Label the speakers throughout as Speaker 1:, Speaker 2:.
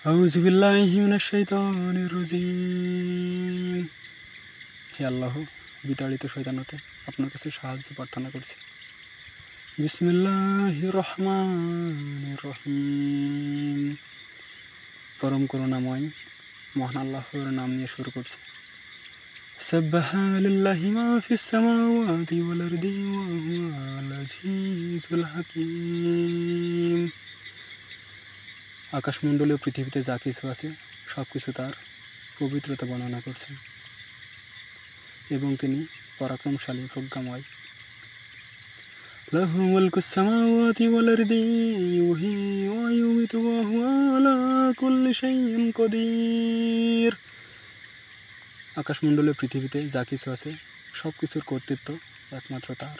Speaker 1: আউযু বিল্লাহি মিনাশ শাইতানির রাজিম। হে আল্লাহ, বিতাড়িত শয়তান হতে আপনার কাছে সাহায্য প্রার্থনা করছি। বিসমিল্লাহির রহমানির রহিম। পরম করুণাময় মহান আল্লাহর নাম নিয়ে শুরু করছি। সাব্বাহা লিল্লাহি মা ফিস সামাওয়াতি ওয়াল আরদি ওয়া হুয়াল আজিজুল হাকীম। আকাশমণ্ডলীয় পৃথিবীতে যা কিছু আছে সব কিছু তার পবিত্রতা বর্ণনা করছেন এবং তিনি পরাক্রমশালী, প্রজ্ঞাময়। লাহু মুলকুস সামাওয়াতি ওয়াল আরদি ইউহয়ী ওয়া ইউমীতু ওয়া হুয়া আলা কুল্লি শাইইন কাদির। আকাশমণ্ডলীয় পৃথিবীতে যা কিছু আছে সব কিছুর কর্তৃত্ব একমাত্র তার,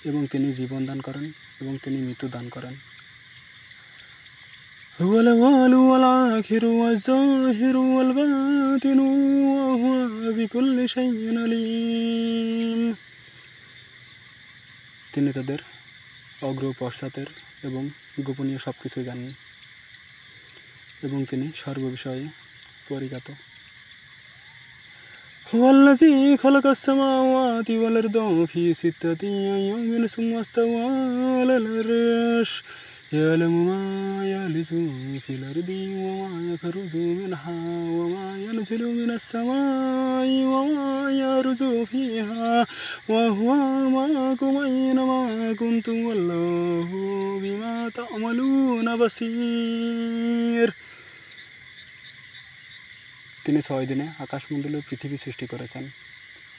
Speaker 1: এবং তিনি জীবন দান করেন এবং তিনি মৃত্যু দান করেন। হুয়াল আউয়ালু ওয়াল আখিরু ওয়াজ যাহিরু ওয়াল বাতিনু ওয়া হুয়া বিকুল্লি শাইইন আলীম। তিনি তাদের অগ্র পশ্চাতের এবং গোপনীয় সব কিছুই জানেন এবং তিনি সর্ববিষয়ে পরিজ্ঞাত। হুয়াল্লাযী খালাকাস সামাওয়াতি ওয়াল আরদা ফি সিত্তাতি আইয়ামিন সুম্মা ইসতাওয়া আলাল আরশ ইয়ালামু মা ইয়ালিজু ফিল আরদি ওয়া মা ইয়াখরুজু মিনহা ওয়া মা ইয়ানজিলু মিনাস সামাই ওয়া মা ইয়ারজু ফিহা ওয়া হুয়া মাআকুম আইনামা কুনতুম ওয়াল্লাহু বিমা তা'মালুনা বাসীর। তিনি 6 দিনে আকাশমণ্ডলীয় পৃথিবী সৃষ্টি করেছেন,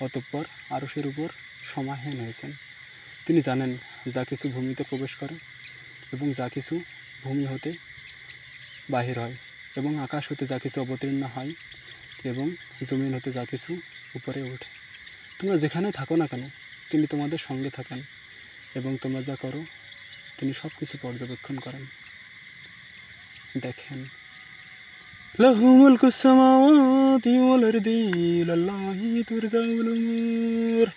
Speaker 1: অতঃপর আরশের উপর সমাহিন হয়েছেন। তিনি জানেন যা কিছু ভূমিতে প্রবেশ করে এবং যা কিছু ভূমি হতে বাহির হয়, এবং আকাশ হতে যা কিছু অবতীর্ণ হয় এবং জমিন হতে যা কিছু উপরে ওঠে। তোমরা যেখানে থাকো না কেন তিনি তোমাদের সঙ্গে থাকেন, এবং তোমরা যা করো তিনি সব কিছু পর্যবেক্ষণ করেন। দেখেন, লাহু মুলকুস সামাওয়াতি ওয়াল আরদি ইলাল্লাহি তুরজাউল উমুর।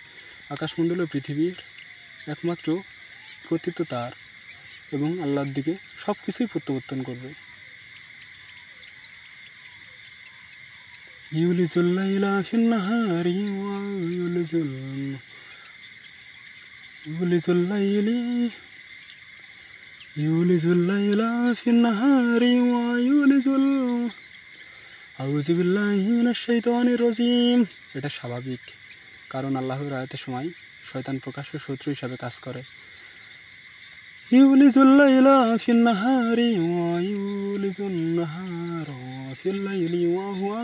Speaker 1: আকাশমণ্ডলীয় পৃথিবীর একমাত্র কর্তৃত্ব তার, এবং আল্লাহর দিকে সব কিছুই প্রত্যাবর্তন করবে। ইউলিজুল লাইলা ফিন নাহারি ওয়া ইউলিজুল লাইলা ফিন নাহারি ওয়া ইউলিজুল। আউযু বিল্লাহি মিনাশ শাইতানির রাজিম। এটা স্বাভাবিক, কারণ আল্লাহর আয়াতের সময় শয়তান প্রকাশ্য শত্রু হিসাবে কাজ করে। ইউলিজুল লাইলা ফিন নাহারি ওয়া ইউলিজুন নাহারা ফিল লাইলি ওয়া হুয়া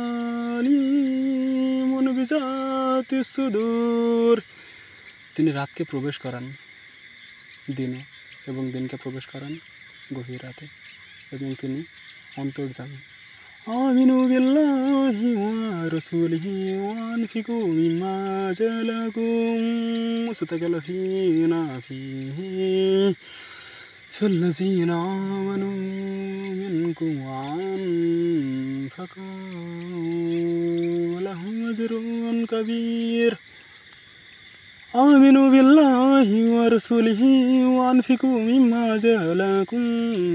Speaker 1: আলিমুন বিযাতিস সুদূর। তিনি রাতকে প্রবেশ করান দিনে এবং দিনকে প্রবেশ করান গভীর রাতে, এবং তিনি অন্তর্যামী। আমিনু বিল্লাহি ওয়া রাসূলিহি ওয়া আনফিকু মিম্মা জালাকুম মুস্তাকলাফিনা ফীহি ফাল্লাযীনা আমানু মিনকুম ওয়া আনফাকু লাহুম আজরুন কাবীর। آمنوا بالله ورسوله وأنفقوا مما جعلكم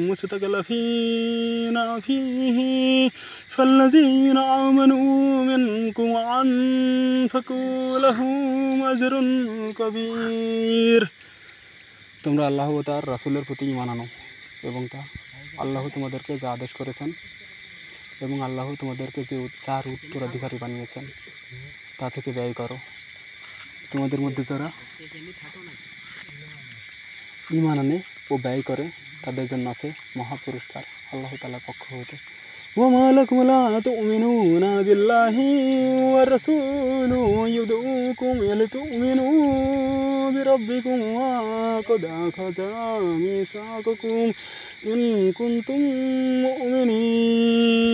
Speaker 1: مستخلفين فيه فالذين آمنوا منكم وأنفقوا لهم أجر كبير। তোমরা আল্লাহ ও তার রাসূলের প্রতি ঈমান আনো, এবং তা আল্লাহ তোমাদেরকে যা আদেশ করেছেন এবং আল্লাহ তোমাদেরকে যে যার উত্তরাধিকারী বানিয়েছেন তা থেকে ব্যয় করো। তোমাদের মধ্যে যারা ঈমান আনে ও ব্যয় করে তাদের জন্য আছে মহাপুরস্কার আল্লাহ তাআলার পক্ষ হতে। ওয়া লাকুম লা তু'মিনুনা বিল্লাহি ওয়ার রাসূলু ইউদউকুম লিতু'মিনু বিরাব্বিকুম ওয়া ক্বাদ আখাযা মিসাকাকুম ইন কুনতুম মুমিনিন।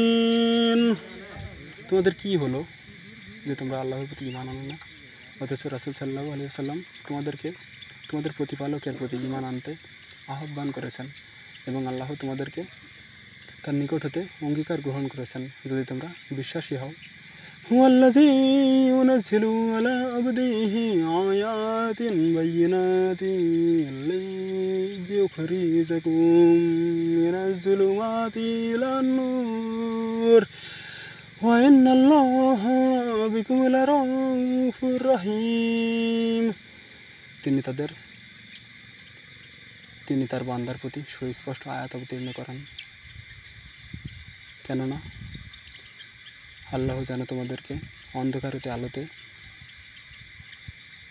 Speaker 1: তোমাদের কি হলো যে তোমরা আল্লাহর প্রতি ঈমান আনো না, অথচ রাসূল সাল্লাল্লাহু আলাইহি ওয়াসাল্লাম তোমাদেরকে তোমাদের প্রতিপালকের প্রতি ঈমান আনতে আহ্বান করেছেন, এবং আল্লাহ তোমাদেরকে তার নিকট হতে অঙ্গীকার গ্রহণ করেছেন যদি তোমরা বিশ্বাসী হও। هو الذي ينزل على عبده آيات بينات ليخرجكم من الظلمات إلى النور وإن الله بكم لرؤوف رحيم। তিনি তার বান্দার প্রতি সুস্পষ্ট আয়াত অবতীর্ণ করেন, কেননা আল্লাহ যেন তোমাদেরকে অন্ধকার হতে আলোতে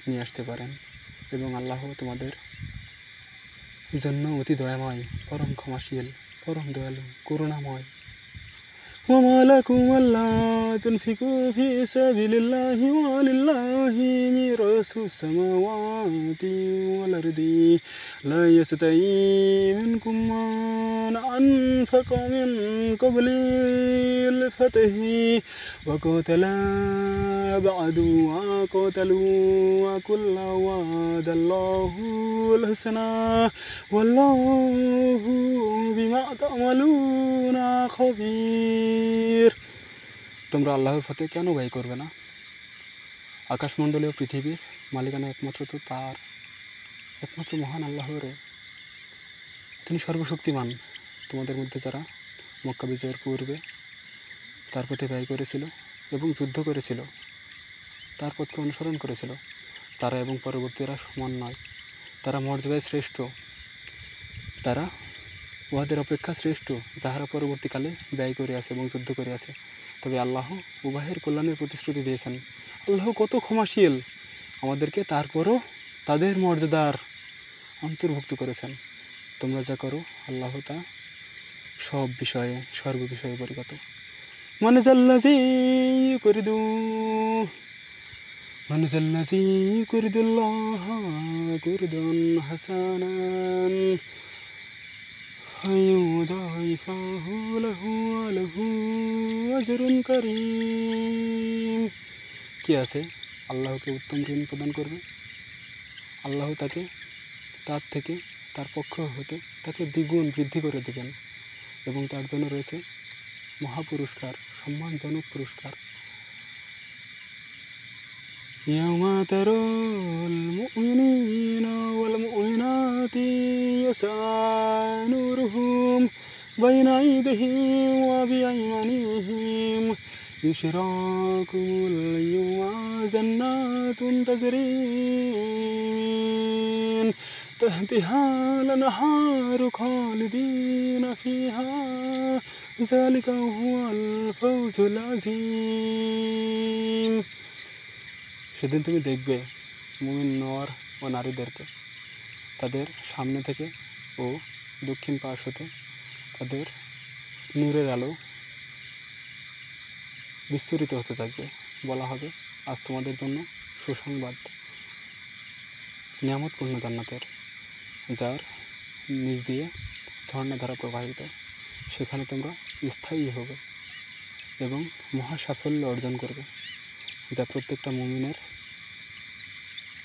Speaker 1: নিয়ে আসতে পারেন এবং আল্লাহ তোমাদের জন্য অতি দয়াময়, পরম ক্ষমাশীল, পরম দয়ালু, করুণাময়। وما لكم ألا تنفقوا في سبيل الله ولله ميراث السماوات والأرض لا يستوي منكم من أنفق من قبل الفتح وقاتل بعد وقاتلوا وكلا وعد الله الحسنى والله بما تعملون خبير। তোমরা আল্লাহর পথে কেন ব্যয় করবে না? আকাশমণ্ডলীয় পৃথিবীর মালিকানা একমাত্র তো তার, একমাত্র মহান আল্লাহরে। তিনি সর্বশক্তিমান। তোমাদের মধ্যে যারা মক্কা বিজয়ের পূর্বে তার পথে ব্যয় করেছিল এবং যুদ্ধ করেছিল, তার পথকে অনুসরণ করেছিল, তারা এবং পরবর্তীরা সমান নয়। তারা মর্যাদায় শ্রেষ্ঠ, তারা উহাদের অপেক্ষা শ্রেষ্ঠ যাহারা পরবর্তীকালে ব্যয় করে আছে এবং যুদ্ধ করে আছে। তবে আল্লাহ উভয়ের কল্যাণের প্রতিশ্রুতি দিয়েছেন। আল্লাহ কত ক্ষমাশীল, আমাদেরকে তারপরও তাদের মর্যাদার অন্তর্ভুক্ত করেছেন। তোমরা যা করো আল্লাহ তা সব বিষয়ে সর্ববিষয়ে পরিগত। من ذا الذي يقرض الله قرضا حسنا فيضاعفه له وله أجر كريم। কে আছে আল্লাহকে উত্তম ঋণ প্রদান করবে? আল্লাহ তাকে তার থেকে, তার পক্ষ হতে তাকে দ্বিগুণ বৃদ্ধি করে দেবেন এবং তার জন্য রয়েছে মহাপুরস্কার, সম্মানজনক পুরস্কার। يوم ترى المؤمنين والمؤمنات يسعى نورهم بين أيديهم وبأيمانهم بشراكم اليوم جنات تجري من تحتها الأنهار خالدين فيها ذلك هو الفوز العظيم। সেদিন তুমি দেখবে মুমিন নর ও নারীদেরকে তাদের সামনে থেকে ও দক্ষিণ পাশ হতে তাদের নূরের আলো বিস্তৃত হতে থাকবে। বলা হবে, আজ তোমাদের জন্য সুসংবাদ নিয়ামতপূর্ণ জান্নাতের, যার নিচ দিয়ে ঝর্ণাধারা প্রবাহিত। সেখানে তোমরা স্থায়ী হবে এবং মহা সাফল্য অর্জন করবে, যা প্রত্যেকটা মুমিনের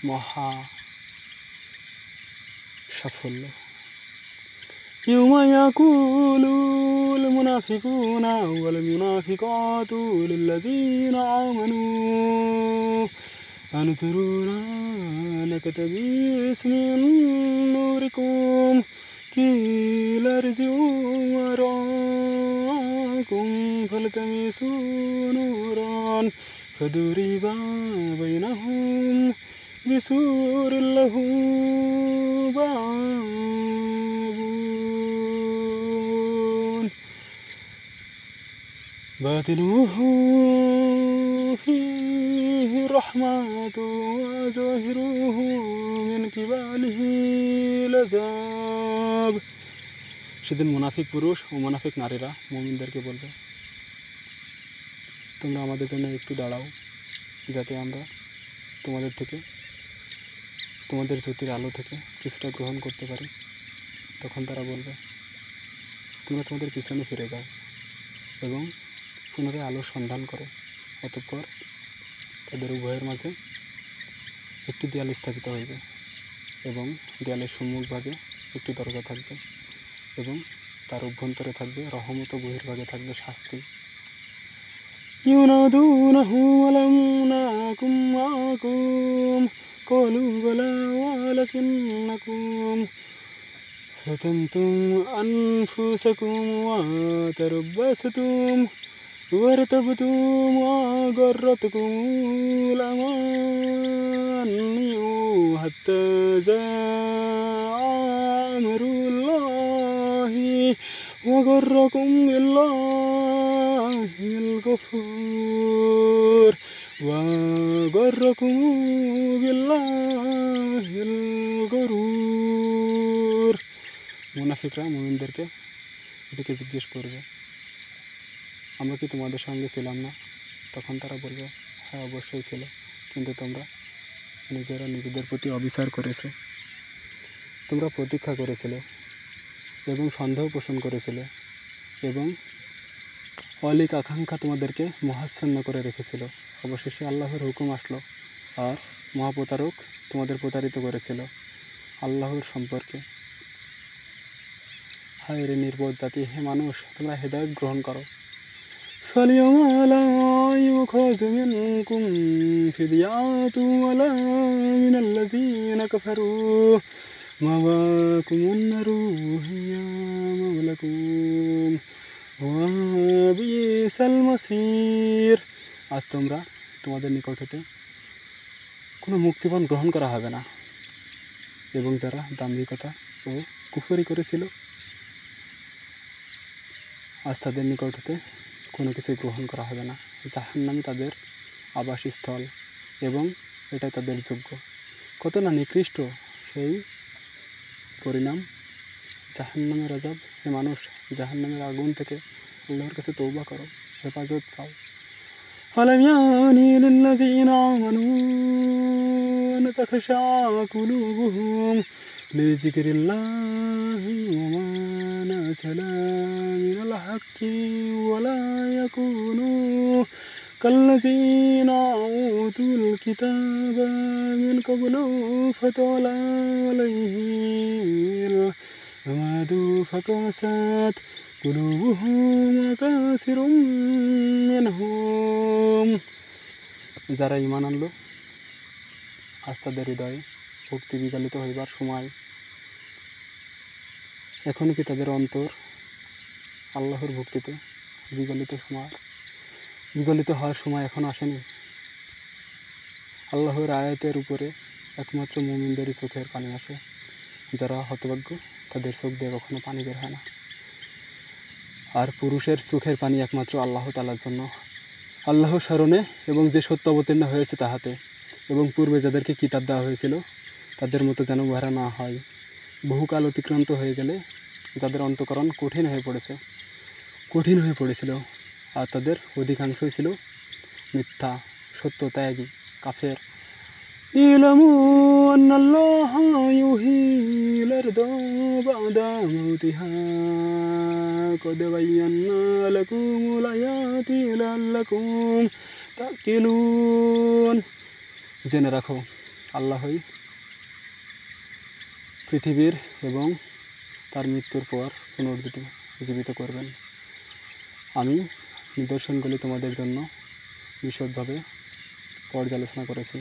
Speaker 1: মহা সাফল্য। يوم يقول المنافقون والمنافقات للذين آمنوا انظرونا نقتبس من نوركم قيل ارجعوا وراءكم فالتمسوا نورا فضرب بينهم بسور له باب باطنه فيه الرحمة وظاهره من قبله العذاب। সেদিন মুনাফিক পুরুষ ও মুনাফিক নারীরা মুমিনদেরকে বলবে, তোমরা আমাদের জন্য একটু দাঁড়াও, যাতে আমরা তোমাদের থেকে, তোমাদের জ্যোতির আলো থেকে কিছুটা গ্রহণ করতে পারি। তখন তারা বলবে, তোমরা তোমাদের পিছনে ফিরে যাও এবং পুনরায় আলোর সন্ধান করো। অতঃপর তাদের উভয়ের মাঝে একটি দেয়াল স্থাপিত হইবে এবং দেয়ালের সম্মুখভাগে একটি দরজা থাকবে এবং তার অভ্যন্তরে থাকবে রহমত ও বহির্ভাগে থাকবে শাস্তি। ينادونه ولم نكن معكم قالوا بلى ولكنكم فتنتم أنفسكم وتربصتم وارتبتم وغرتكم الأماني حتى جاء أمر الله وغركم بالله الغفور وغركم بالله الغرور মুনাফিকরা মুমিনদেরকে এদিকে জিজ্ঞেস করবে, আমরা কি তোমাদের সঙ্গে ছিলাম না? তখন তারা বলবে, হ্যাঁ অবশ্যই ছিল, কিন্তু তোমরা নিজেরা নিজেদের প্রতি অবিচার করেছো, তোমরা প্রতীক্ষা করেছিলে এবং সন্দেহ পোষণ করেছিলে এবং অলিক আকাঙ্ক্ষা তোমাদেরকে মহাচ্ছন্ন করে রেখেছিল। অবশেষে আল্লাহর হুকুম আসলো আর মহাপ্রতারক তোমাদের প্রতারিত করেছিল আল্লাহর সম্পর্কে। হায় রে নির্বোধ জাতি, হে মানুষ, তোমরা হেদায়েত গ্রহণ করো। فاليوم لا يؤخذ منكم فدية ولا من الذين كفروا مأواكم النار هي مولاكم وبئس المصير। আজ তোমাদের নিকট হতে কোনো মুক্তিপণ গ্রহণ করা হবে না এবং যারা দাম্ভিকতা ও কুফরি করেছিল আজ তাদের নিকট হতে কোনো কিছু গ্রহণ করা হবে না। জাহান্নাম তাদের আবাসস্থল এবং এটাই তাদের যোগ্য। কত না নিকৃষ্ট সেই পরিণাম জাহান্নামের আযাব। হে মানুষ, জাহান্নামের আগুন থেকে আল্লাহর কাছে তওবা করো, হেফাজত চাও। ألم يأن للذين آمنوا أن تخشع قلوبهم لذكر الله وما نزل من الحق ولا يكونوا كالذين أوتوا الكتاب من قبل فطال عليهم الأمد فقست قلوبهم وكثير منهم। যারা ঈমান আনলো আজ তাদের হৃদয়ে ভক্তি বিগলিত হইবার সময়। এখনও কি তাদের অন্তর আল্লাহর ভক্তিতে বিগলিত হওয়ার সময় এখনও আসেনি? আল্লাহর আয়াতের উপরে একমাত্র মুমিনদেরই চোখের পানি আসে। যারা হতভাগ্য তাদের চোখ দিয়ে কখনো পানি বের হয় না। আর পুরুষের চোখের পানি একমাত্র আল্লাহ তাআলার জন্য, আল্লাহ স্মরণে এবং যে সত্য অবতীর্ণ হয়েছে তাহাতে, এবং পূর্বে যাদেরকে কিতাব দেওয়া হয়েছিল তাদের মতো যেন উহারা না হয়। বহুকাল অতিক্রান্ত হয়ে গেলে যাদের অন্তঃকরণ কঠিন হয়ে পড়েছিল আর তাদের অধিকাংশই ছিল মিথ্যা সত্য ত্যাগী কাফের। ইলামু আন্নাল্লাহা ইউহিল আরদা বা'দা মাউতিহা কদ বায়্যানা লাকুমুল আয়াতি লাআল্লাকুম তাকিলুন। জেনে রাখো, আল্লাহই পৃথিবীর এবং তার মৃত্যুর পর পুনর্জীবিত করবেন। আমি নিদর্শনগুলি তোমাদের জন্য বিশদভাবে পর্যালোচনা করেছি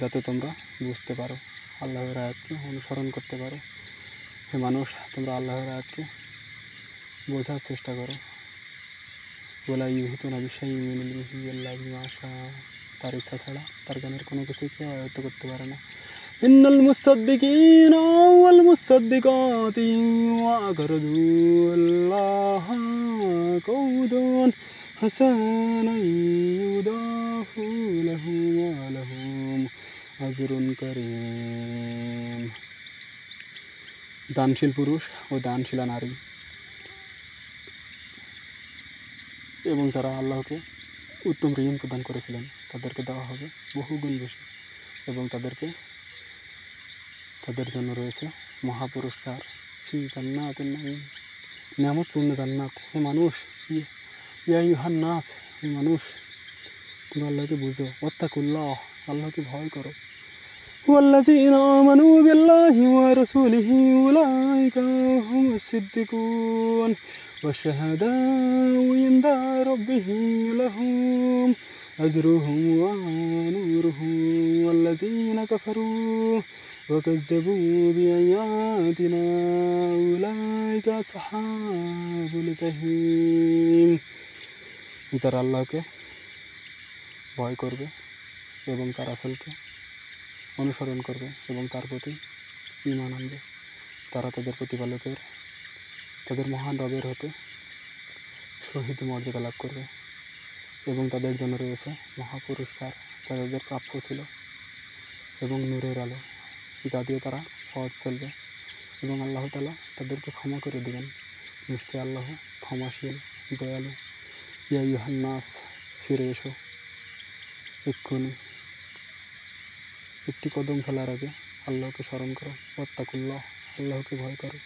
Speaker 1: যাতে তোমরা বুঝতে পারো, আল্লাহর আয়াতকে অনুসরণ করতে পারো। হে মানুষ, তোমরা আল্লাহর আয়াতকে বোঝার চেষ্টা করো। ওয়ালা ইউহিতুনা বিশাইইন মিন ইলমিহি ইল্লা বিমা শাআ। তার ইচ্ছা ছাড়া তার জ্ঞানের কোনো কিছুই কেউ আয়ত্ত করতে পারে না। ইন্নাল মুসাদ্দিকিনা ওয়াল মুসাদ্দিকাতি ওয়া আকরাদুল্লাহা কওদান হাসানান ইউদাফু লাহুম ওয়া লাহুম আজরুন কারীম। দানশীল পুরুষ ও দানশীলা নারী এবং যারা আল্লাহকে উত্তম ঋণ প্রদান করেছিলেন তাদেরকে দেওয়া হবে বহুগুণ বেশি, এবং তাদের জন্য রয়েছে মহাপুরস্কার। ফি জান্নাতিন নাঈম, নিয়ামতপূর্ণ জান্নাত। হে মানুষ, ইয়া আইয়ুহান নাস, হে মানুষ, তুমি আল্লাহকে বুঝো। ওয়াত্তাকুল্লাহ, আল্লাহকে ভয় করো। ওয়াল্লাযীনা আমানু বিল্লাহি ওয়া রাসূলিহি উলাইকা হুমুস সিদ্দিকুন والشهداء عند ربهم لهم أجرهم ونورهم والذين كفروا وكذبوا بآياتنا أولئك أصحاب الجحيم যারা আল্লাহকে ভয় করবে এবং তার রাসূলকে অনুসরণ করবে এবং তার প্রতি ঈমান আনবে তারা তাদের প্রতিপালকের তাদের মহান রবের হতে শহীদ মর্যাদা লাভ করবে এবং তাদের জন্য রয়েছে মহাপুরস্কার যা তাদের প্রাপ্য ছিল এবং নূরের আলো যা দিয়ে তারা পথ চলবে এবং আল্লাহ তাআলা তাদেরকে ক্ষমা করে দেবেন নিশ্চয় আল্লাহ ক্ষমাশীল দয়ালু ইয়া আইয়ুহান নাস ফিরে এসো এক্ষুনি একটি কদম ফেলার আগে আল্লাহকে স্মরণ করো ওয়াত্তাকুল্লাহ আল্লাহকে ভয় করো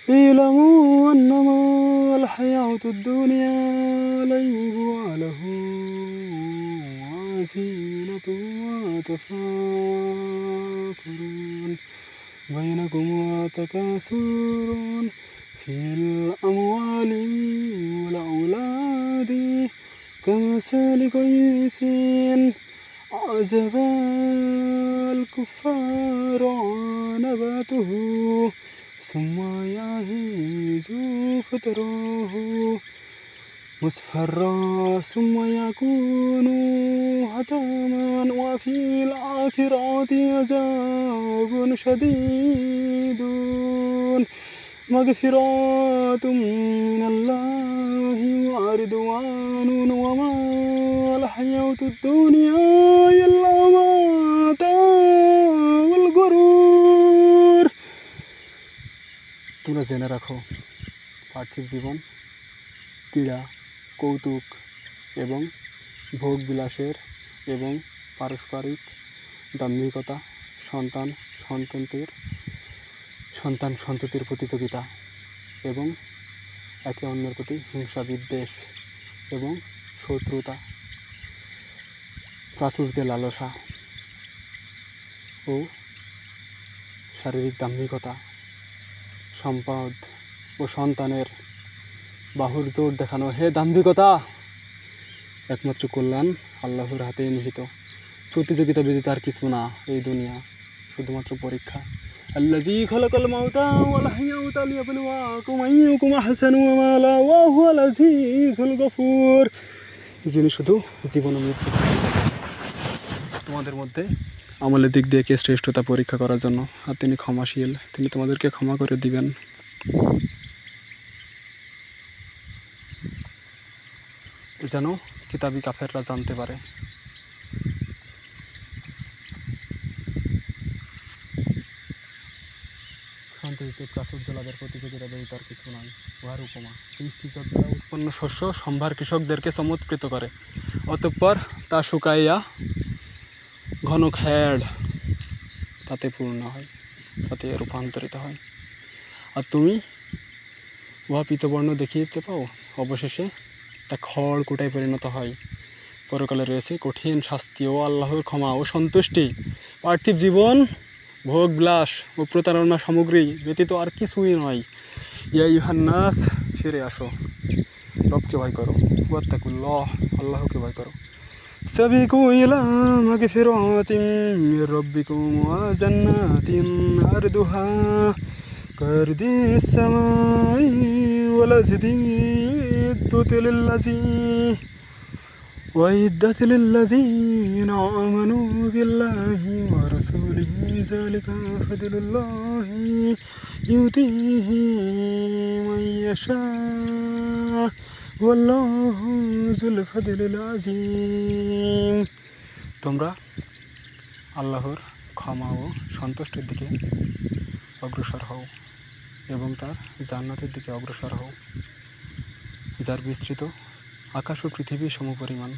Speaker 1: اعلموا أنما الحياة الدنيا لعب ولهو وزينة وتفاخر بينكم وتكاثر في الأموال والأولاد كمثل غيث أعجب الكفار نباته ثم يهيج فتراه مصفرا ثم يكون حطاما وفي الآخرة عذاب شديد مغفرة من الله ورضوان وما الحياة الدنيا إلا متاع الغرور তোমরা জেনে রাখো পার্থিব জীবন ক্রীড়া কৌতুক এবং ভোগ বিলাসের এবং পারস্পরিক দাম্ভিকতা সন্তান সন্ততির প্রতিযোগিতা এবং একে অন্যের প্রতি হিংসা বিদ্বেষ এবং শত্রুতা প্রাচুর্যের লালসা ও শারীরিক দাম্ভিকতা সম্পদ ও সন্তানের বাহুর জোর দেখানো হে দাম্ভিকতা একমাত্র কল্যাণ আল্লাহর হাতেই নিহিত প্রতিযোগিতা ব্যতীত আর কিছু না এই দুনিয়া শুধুমাত্র পরীক্ষা আল্লাযী খালাকাল মাউতা ওয়াল হায়াতা লিয়াবলুয়াকুম আইয়ুকুম আহসানু আমালা ওয়া হুয়াল আজিজুল গফুর যিনি শুধু জীবন ও মৃত্যু তোমাদের মধ্যে আমলের দিক দিয়ে কে শ্রেষ্ঠতা পরীক্ষা করার জন্য আর তিনি ক্ষমাশীল তিনি তোমাদেরকে ক্ষমা করে দিবেন যেন কিতাবী কাফেররা জানতে পারে শান্তিতে প্রাচুর্য লাভের প্রতিযোগিতা ব্যতীত আর কিছু নয় উহার উপমা কৃষিকাজ দ্বারা উৎপন্ন শস্য সম্ভার কৃষকদেরকে চমৎকৃত করে অতঃপর তা শুকাইয়া ঘন খ্যাড় তাতে পূর্ণ হয় তাতে রূপান্তরিত হয় আর তুমি উহা পীতবর্ণ দেখিতে পাও অবশেষে তা খড় কুটায় পরিণত হয় পরকালে রয়েছে কঠিন শাস্তি ও আল্লাহর ক্ষমা ও সন্তুষ্টি পার্থিব জীবন ভোগ বিলাস ও প্রতারণা সামগ্রী ব্যতীত আর কিছুই নয় ইয়া আইয়ুহান নাস ফিরে আসো রবকে ভয় করো ওয়াত্তাকুল্লাহ আল্লাহকে ভয় করো সাবিকু ইলা মাগফিরাতিম মির রাব্বিকুম ওয়া জান্নাতিন আরদুহা কারদিস সামাই ওয়াল আরদি وأعدت للذين آمنوا بالله ورسوله ذلك فضل الله يؤتيه من يشاء والله ذو الفضل العظيم তোমরা আল্লাহর ক্ষমা ও সন্তুষ্টির দিকে অগ্রসর হও এবং তার জান্নাতের দিকে অগ্রসর হও যার বিস্তৃত আকাশ ও পৃথিবীর সমপরিমাণ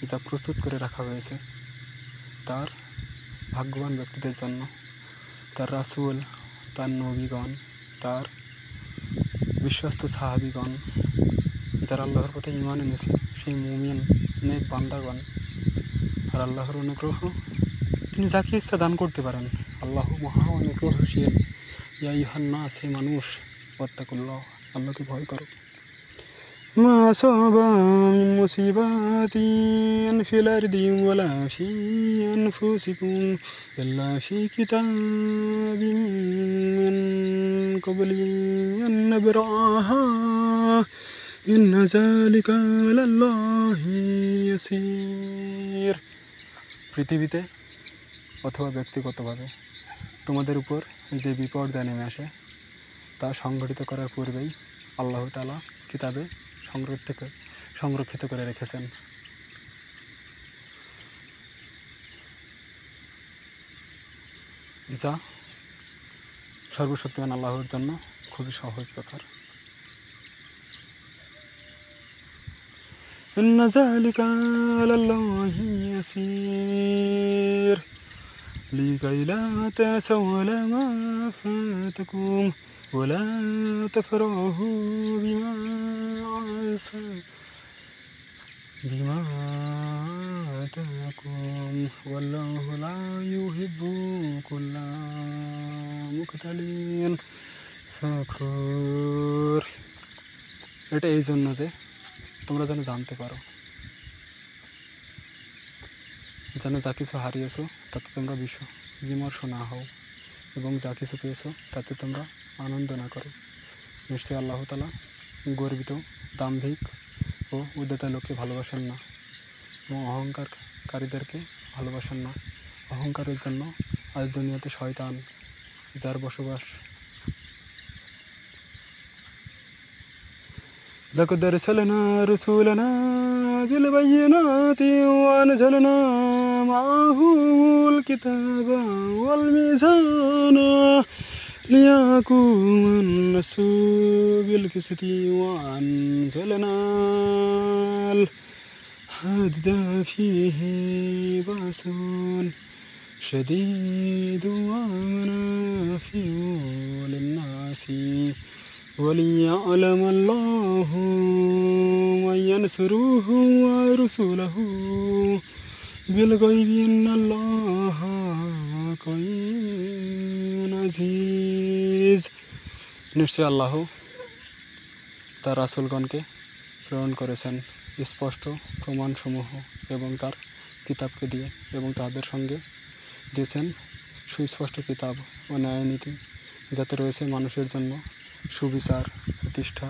Speaker 1: যা প্রস্তুত করে রাখা হয়েছে তার ভাগ্যবান ব্যক্তিদের জন্য তার রাসূল তার নবীগণ তার বিশ্বস্ত সাহাবীগণ যারা আল্লাহর পথে ঈমান এনেছে সেই মুমিন নেক বান্দাগণ আর আল্লাহর অনুগ্রহ তিনি যাকে ইচ্ছা দান করতে পারেন আল্লাহ মহা অনুগ্রহশীল ইয়া আইয়ুহান নাস হে মানুষ ওয়াত্তাকুল্লাহ, আল্লাহকে ভয় করো। মা আসাবা মিন মুসিবাতিন ফিল আরদি ওয়ালা ফি আনফুসিকুম ইল্লা ফি কিতাবিম মিন ক্বাবলি আন নাবরাহা ইন্না যালিকা আলাল্লাহি ইয়াসির। পৃথিবীতে অথবা ব্যক্তিগতভাবে তোমাদের উপর যে বিপর্যয় নেমে আসে তা সংঘটিত করার পূর্বেই আল্লাহ তাআলা কিতাবে সংরক্ষিত করে রেখেছেন। যা সর্বশক্তিমান আল্লাহর জন্য খুবই সহজ ব্যাপার। ইন্না যালিকা আলাল্লাহি ইয়াসির লিকাই লা তাসাউ আলা মা ফাতাকুম ওয়া লা তাফরাহু বিমা আতাকুম ওয়াল্লাহু লা ইউহিব্বু কুল্লা মুখতালিন ফাখুর। এটা এই জন্য যে তোমরা যেন জানতে পারো, যেন যা কিছু হারিয়েছো তাতে তোমরা বিমর্ষ না হও, এবং যা কিছু পেয়েছো তাতে তোমরা আনন্দ না করো। নিশ্চয়ই আল্লাহ তাআলা গর্বিত, দাম্ভিক ও উদ্ধত লোককে ভালোবাসেন না এবং অহংকারীদেরকে ভালোবাসেন না। অহংকারের জন্য আজ দুনিয়াতে শয়তান যার বসবাস। লাকাদ আরসালনা রাসূলানা বিল বায়িনাতি ওয়া আনজালনা মাআহুল কিতাবা ওয়াল মিজানা লিয়াকুমান নাসু বিল কিসতি ওয়া আনজালনাল হাদিদা ফীহি বাসুন শাদীদু ওয়া মানাফিউ লিন্নাসি وَلِيَعْلَمَ اللَّهُ مَن يَنْصُرُهُ وَرُسُلَهُ بِالْغَيْبِ إِنَّ اللَّهَ قَوِيٌّ عَزِيزٌ। নিশ্চয় আল্লাহ তার রাসূলগণকে প্রেরণ করেছেন স্পষ্ট প্রমাণসমূহ এবং তার কিতাবকে দিয়ে, এবং তাদের সঙ্গে দিয়েছেন সুস্পষ্ট কিতাব ও ন্যায়নীতি, যাতে রয়েছে মানুষের জন্য সুবিচার প্রতিষ্ঠা।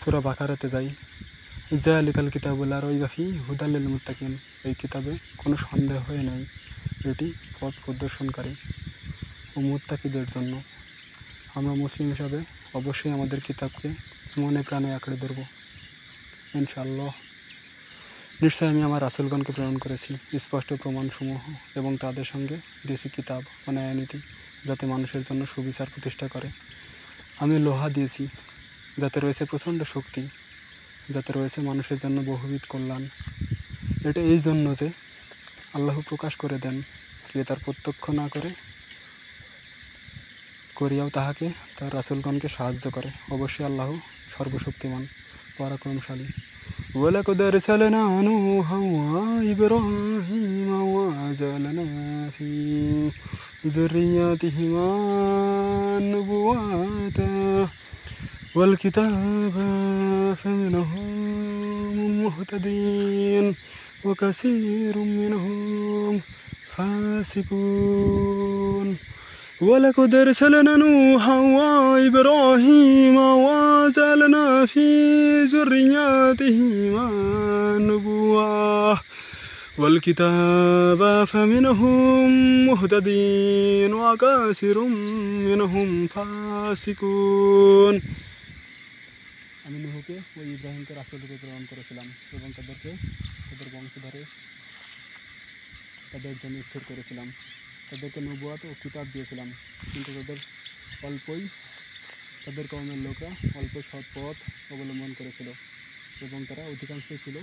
Speaker 1: সূরা বাকারাতে যাই, যালিকাল কিতাবু লা রাইবা ফীহি হুদাল লিল মুত্তাকিন। এই কিতাবে কোনো সন্দেহ নাই, এটি পথ প্রদর্শনকারী ও মুত্তাকিদের জন্য। আমরা মুসলিম হিসাবে অবশ্যই আমাদের কিতাবকে মনে প্রাণে আঁকড়ে ধরব ইনশাআল্লাহ। নিশ্চয় আমি আমার রাসূলগণকে প্রেরণ করেছি স্পষ্ট প্রমাণসমূহ এবং তাদের সঙ্গে দিয়েছি কিতাব ও ন্যায়নীতি, যাতে মানুষের জন্য সুবিচার প্রতিষ্ঠা করে। আমি লোহা দিয়েছি যাতে রয়েছে প্রচণ্ড শক্তি, যাতে রয়েছে মানুষের জন্য বহুবিধ কল্যাণ। এটা এই জন্য যে আল্লাহ প্রকাশ করে দেন, কে তার প্রত্যক্ষ না করিয়াও তাহাকে তার রাসূলগণকে সাহায্য করে। অবশ্যই আল্লাহ সর্বশক্তিমান, পরাক্রমশালী। ওয়ালাকাদ আরসালনা নূহান ওয়া ইব্রাহিমা ওয়া জা'আলনা ফী যুররিয়্যাতিহিমা আন-নুবুওয়াতা ওয়াল কিতাবা ফামিনহুম মুহতাদিন ওয়া কাসীরুম মিনহুম ফাসিকুন। ولقد أرسلنا نوحا وإبراهيم وجعلنا في ذريتهما النبوة والكتاب فمنهم مهتدين وكثير منهم فاسقون। আমি নূহকে ও ইব্রাহিমকে রাসূলরূপে প্রেরণ করেছিলাম এবং তাদেরকে তাদের বংশধরে তাদের জন্য স্থির করেছিলাম। তাদেরকে নবুয়াত ও কিতাব দিয়েছিলাম, কিন্তু তাদের কওমের লোকরা অল্প সৎ পথ অবলম্বন করেছিল এবং তারা অধিকাংশই ছিল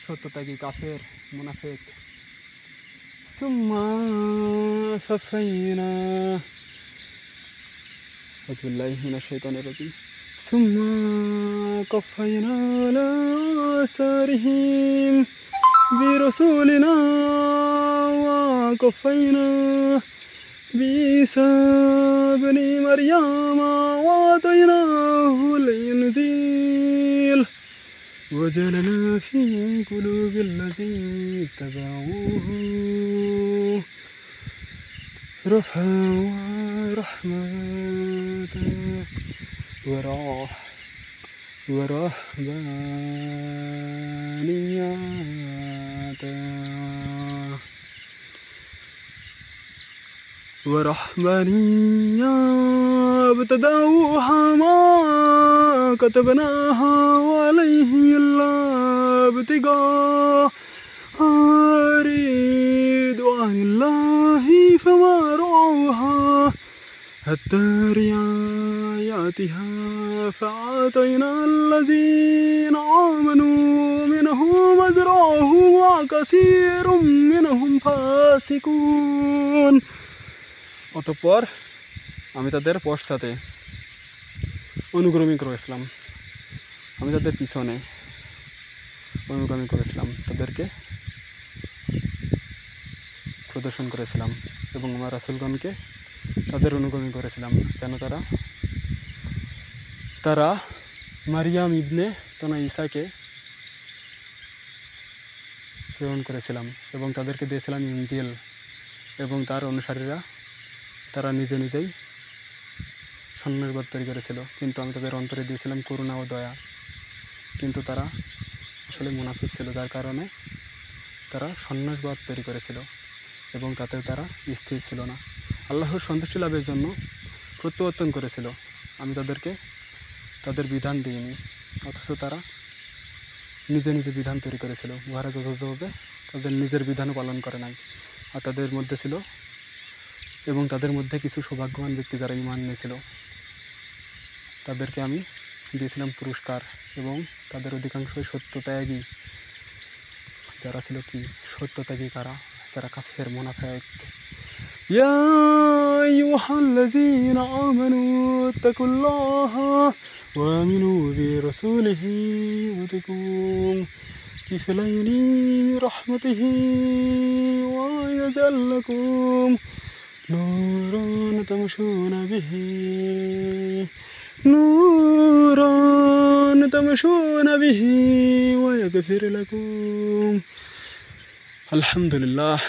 Speaker 1: সত্যত্যাগী কাফের মুনাফিক। সুম্মা সাফাইনা আউযুবিল্লাহি মিনাশ শাইতানির রাজিম সুম্মা কাফাইনা আলা আসারিহিম বিরাসূলিনা وقفينا بعيسى ابن مريم وآتيناه الإنجيل وجعلنا في قلوب الذين اتبعوه رفعا ورحمة ورهبانية ابتدعوها ما كتبناها عليهم إلا ابتغاء رضوان الله فما رعوها حتى رعايتها فآتينا الذين آمنوا منهم أجرهم وكثير منهم فاسقون। অতঃপর আমি তাদের পশ্চাতে অনুগামী করেছিলাম, আমি তাদের পিছনে অনুগামী করেছিলাম, তাদেরকে প্রদর্শন করেছিলাম এবং আমার রাসূলগণকে তাদের অনুগামী করেছিলাম যেন তারা মারিয়াম ইবনে তনা ঈসাকে প্রেরণ করেছিলাম এবং তাদেরকে দিয়েছিলাম ইনজিল এবং তার অনুসারীরা তারা নিজে নিজেই সন্ন্যাসবাদ তৈরি করেছিল, কিন্তু আমি তাদের অন্তরে দিয়েছিলাম করুণা ও দয়া, কিন্তু তারা আসলে মুনাফিক ছিল, যার কারণে তারা সন্ন্যাসবাদ তৈরি করেছিল এবং তাতে তারা স্থির ছিল না, আল্লাহর সন্তুষ্টি লাভের জন্য প্রত্যাবর্তন করেছিল। আমি তাদেরকে তাদের বিধান দিইনি, অথচ তারা নিজে নিজে বিধান তৈরি করেছিল, উহারা যথাযথভাবে তাদের নিজের বিধানও পালন করে নাই। আর তাদের মধ্যে ছিল এবং তাদের মধ্যে কিছু সৌভাগ্যবান ব্যক্তি যারা ঈমান এনেছিল, তাদেরকে আমি দিয়েছিলাম পুরস্কার এবং তাদের অধিকাংশই সত্যত্যাগী, যারা ছিল কি সত্যত্যাগী কারা, যারা কাফের মুনাফিক। ইয়া আইয়ুহাল্লাযীনা আমানু তাকুল্লাহা ওয়া আমিনু বিরাসূলিহি ইউতিকুম কিফলাইনি রাহমাতিহি ওয়া ইয়াজআল লাকুম নূরান তামশুনা বিহি ওয়া ইয়াগফির লাকুম। আলহামদুলিল্লাহ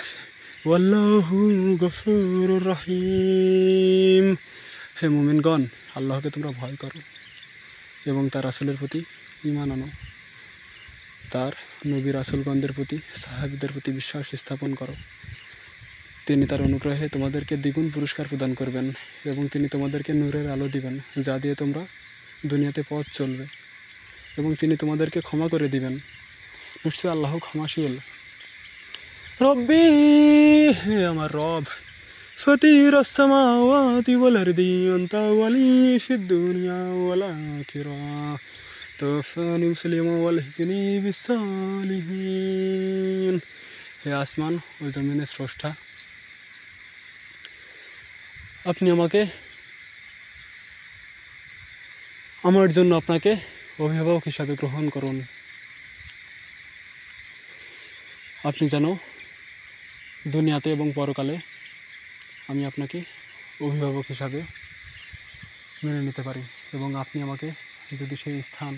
Speaker 1: ওয়াল্লাহু গফুরুর রহিম। হে মুমিনগণ, আল্লাহকে তোমরা ভয় করো এবং তার রাসূলের প্রতি ঈমান আনো, তার নবী রাসূলগণদের প্রতি সাহাবীদের প্রতি বিশ্বাস স্থাপন করো। তিনি তার অনুগ্রহে তোমাদেরকে দ্বিগুণ পুরস্কার প্রদান করবেন এবং তিনি তোমাদেরকে নূরের আলো দিবেন, যা দিয়ে তোমরা দুনিয়াতে পথ চলবে, এবং তিনি তোমাদেরকে ক্ষমা করে দিবেন। নিশ্চয় আল্লাহ ক্ষমাশীল। রব্বি, হে আমার রব, ফাতিরাস সামাওয়াতি ওয়াল আরদি আনতা ওয়ালি ফিদ দুনিয়া ওয়াল আখিরাহ তাওফানি মুসলিমা ওয়াল হিজনি বিস সালিহিন। হে আসমান ও জমিনের স্রষ্টা, আপনি আমাকে আমার জন্য আপনাকে অভিভাবক হিসাবে গ্রহণ করুন। আপনি যেন দুনিয়াতে এবং পরকালে আমি আপনাকে অভিভাবক হিসাবে মেনে নিতে পারি, এবং আপনি আমাকে যদি সেই স্থান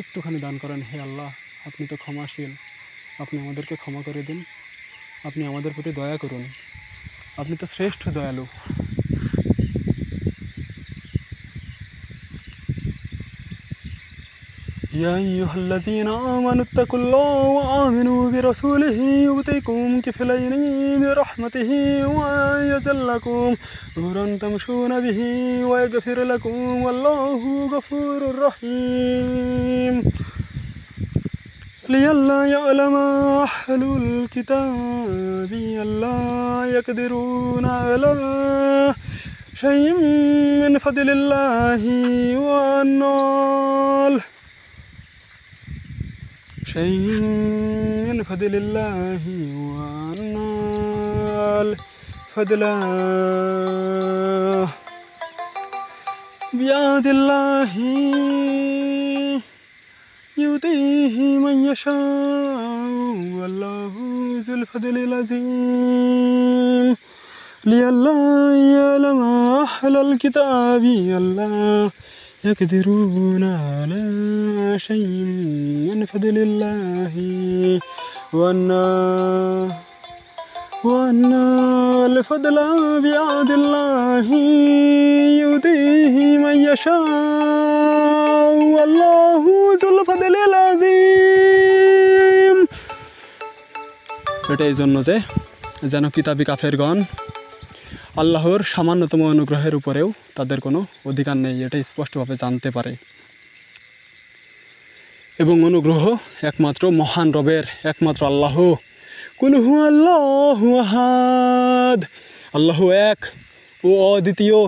Speaker 1: একটুখানি দান করেন। হে আল্লাহ, আপনি তো ক্ষমাশীল, আপনি আমাদেরকে ক্ষমা করে দিন, আপনি আমাদের প্রতি দয়া করুন, আপনি তো শ্রেষ্ঠ দয়ালু। يا أيها الذين آمنوا اتقوا الله وآمنوا برسوله يؤتكم كفلين من رحمته ويجعل لكم نورا تمشون به ويغفر لكم والله غفور رحيم. لئلا يعلم أهل الكتاب ألا يقدرون على شيء من فضل الله وأن شيء من فضل الله وأن الفضل بيد الله يؤتيه من يشاء والله ذو الفضل العظيم. لئلا يعلم أهل أهل الكتاب ألا يقدرون على شيء من فضل الله وأن الفضل بيد الله يؤتيه من يشاء والله ذو الفضل العظيم। এটা এই জন্য যে যেন কিতাবী কাফেরগণ আল্লাহর সামান্যতম অনুগ্রহের উপরেও তাদের কোনো অধিকার নেই এটা স্পষ্টভাবে জানতে পারে এবং অনুগ্রহ একমাত্র মহান রবের, একমাত্র আল্লাহ। কুল হু আল্লাহু আহাদ, আল্লাহ এক ও অদ্বিতীয়।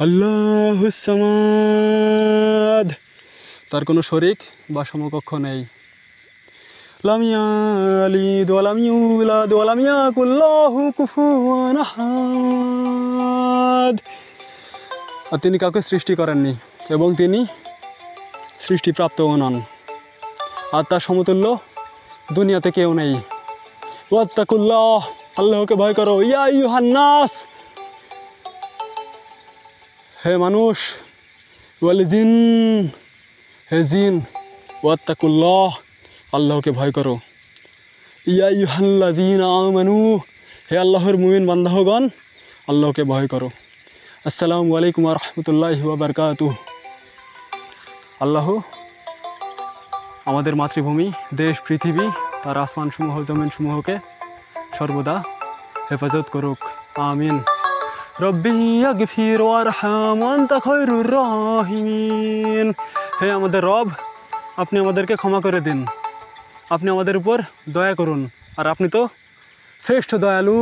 Speaker 1: আল্লাহুস সামাদ, তার কোনো শরীক বা সমকক্ষ নেই। লাম ইয়ালিদ ওয়া লাম ইউলাদ ওয়া লাম ইয়াকুল লাহু কুফুয়ান আহাদ। আর তিনি কাউকে সৃষ্টি করেননি এবং তিনি সৃষ্টিপ্রাপ্তও নন, আর তার সমতুল্য দুনিয়াতে কেউ নেই। ওয়াত্তাকুল্লাহ, আল্লাহকে ভয় করো। ইয়া আইয়ুহান নাস, হে মানুষ। ওয়াল জিন, হে জিন। ওয়াত্তাকুল্লাহ, আল্লাহকে ভয় করো। ইয়া আইয়ুহাল্লাযীনা আমানু, হে আল্লাহর মুমিন বান্দাগণ, আল্লাহকে ভয় করো। আসসালামু আলাইকুম ওয়া রাহমাতুল্লাহি ওয়া বারাকাতুহু। আল্লাহ আমাদের মাতৃভূমি, দেশ, পৃথিবী, তার আসমানসমূহ, জমিনসমূহকে সর্বদা হেফাজত করুক, আমিন। রব্বি আগফির ওয়ারহাম ওয়া আনতা খায়রুর রাহিমিন। হে আমাদের রব, আপনি আমাদেরকে ক্ষমা করে দিন, আপনি আমাদের উপর দয়া করুন, আর আপনি তো শ্রেষ্ঠ দয়ালু।